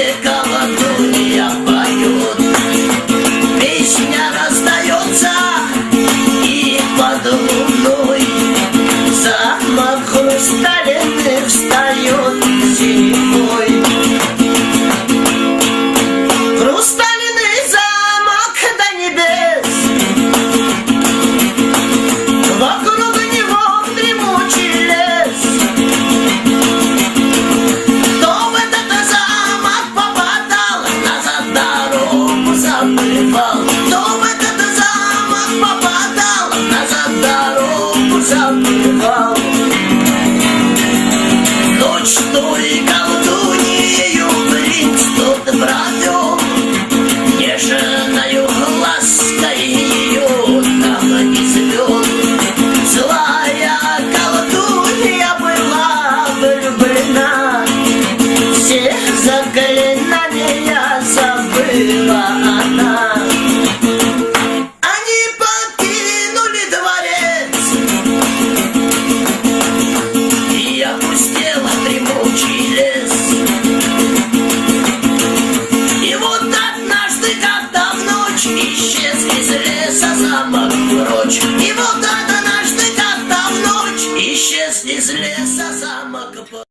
где колокольня поет. Песня раздается и под луной замок хрустальный встает зимой. Хрустальный замок до небес, вокруг него дремучий лес. Кто в этот замок попадал, назад дорогу забывал. Кто в этот замок попадал, назад дорогу забывал. Ночь той колдунью принц тот провел, нежною лаской ее там извел. Злая колдунья была влюблена, все заклинания забыла она. Они покинули дворец, и опустел дремучий лес. И вот однажды, когда в ночь исчез из леса замок прочь. И вот однажды, когда в ночь исчез из леса замок прочь.